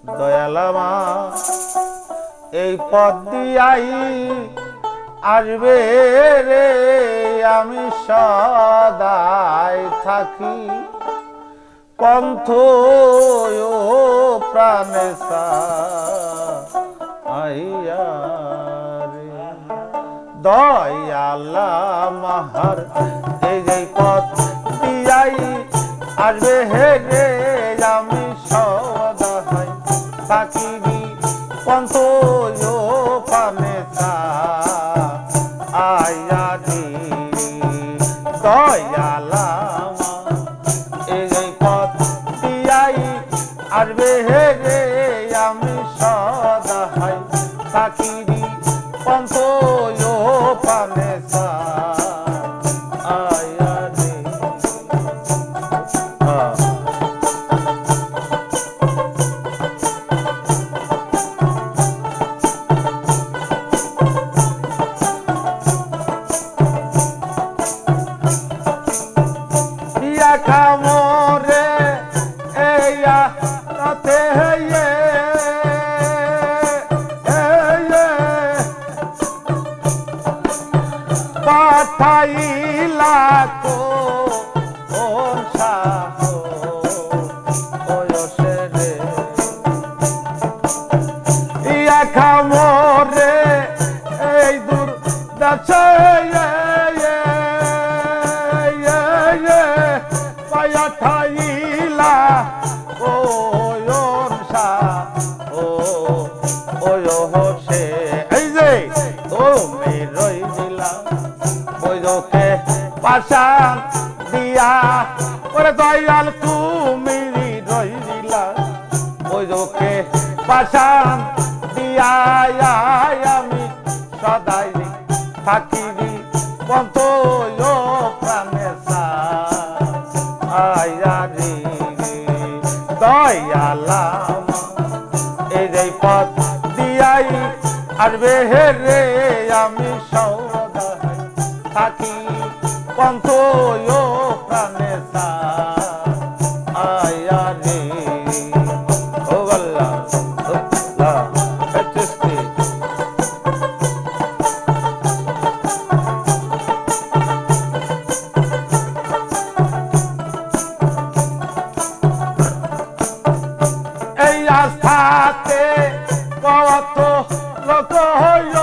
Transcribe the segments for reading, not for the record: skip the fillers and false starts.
দয়ালামা এই পথ দিয়াই আসবে রে আমি সদাই থাকি পন্থ ও প্রাণে আইয়া রে দয়ালা মাহার এই যে পথ দিয়াই আসবে হে রে আমি সদাই থাকি পন্থ ও প্রাণে আইয়া রে দয়ালা এই পথ দিয়াই আসবে হে রে আমি সদাই থাকি পন্থ ও প্রাণে আইয়া রে খামরে এয়া রাতে হেয়ে পাঠাইলা কো ওয়সে রে ইয়া খামরে এই দূর যাচ্ছে ঠাইলা ওয়সা ওয়সে এই যে তুমি রই দিলা ওইকে পাশান দিয়া ওরে দয়াল তুমি রই দিলা ওইকে পাশান দিয়া আমি সদাই থাকিবি পন্থ ও প্রাণে আইয়া রে দয়ালা এই যে পথ দিয়াই আসবে হে রে আমি সদাই থাকি পন্থ ও প্রাণে আইয়া রে ও আল্লাহ আস্থাতে কত লোক হইল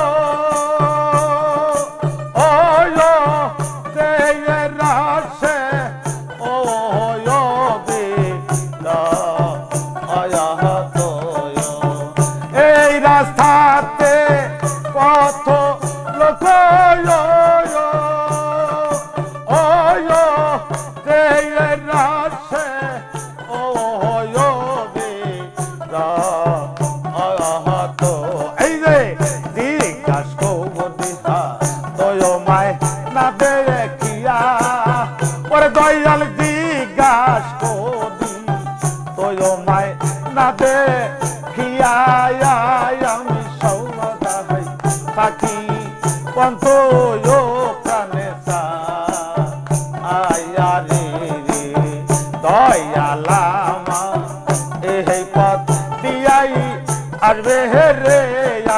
রাশে ও এই রাস্তাতে কত লোক রাশে ও এই যে জিজ্ঞাস করিহা দয়ামায় না দেখিয়া ওরে দয়াল জিজ্ঞাস করি দয়ামায় না দেখিয়া আমি সদাই থাকি পন্থ ও প্রাণে আইয়া রে দয়ালা এই পথ দিয়াই আসবে হে রে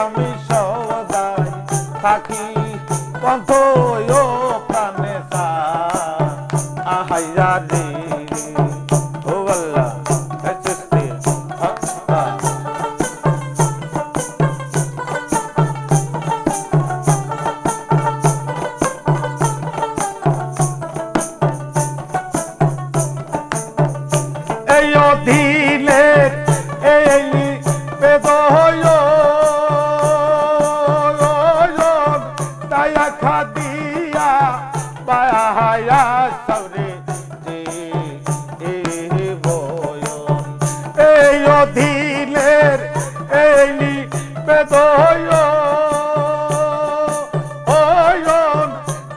আমি সদাই থাকি পন্থ ও প্রাণে আইয়া রে ও আল্লাহ এই অধীনে এই বেদ দয়া খাদিয়া বায়া সরে এই অধীনের এই বেদ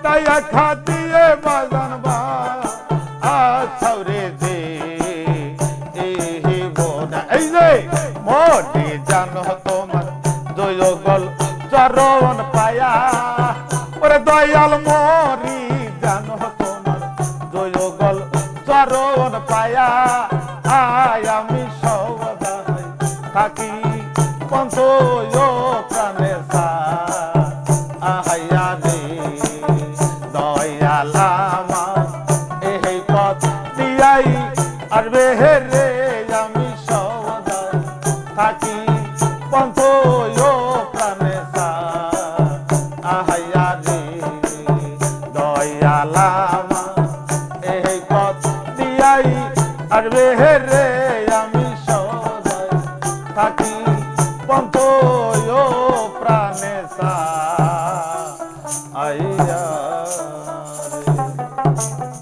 দয়া খাদিয়ে বাজান বা সরে এই যে মোটি জানো তোমার দয়াল চরণ পায়া ওরে দয়াল মরি জানো তোমার দয়াল চরণ পায়া আয় আমি সদাই থাকি পন্থ প্রাণে আহাইয়া রে দয়াল আমার এই পথ দিয়াই আর বেহেরে আমি সদাই থাকি পন্থ প্রাণে আহাইয়া রে দয়াল আমার এই পথ দিয়াই আর বেহেরে আমি সদাই থাকি পন্থ প্রাণে আইয়া রে।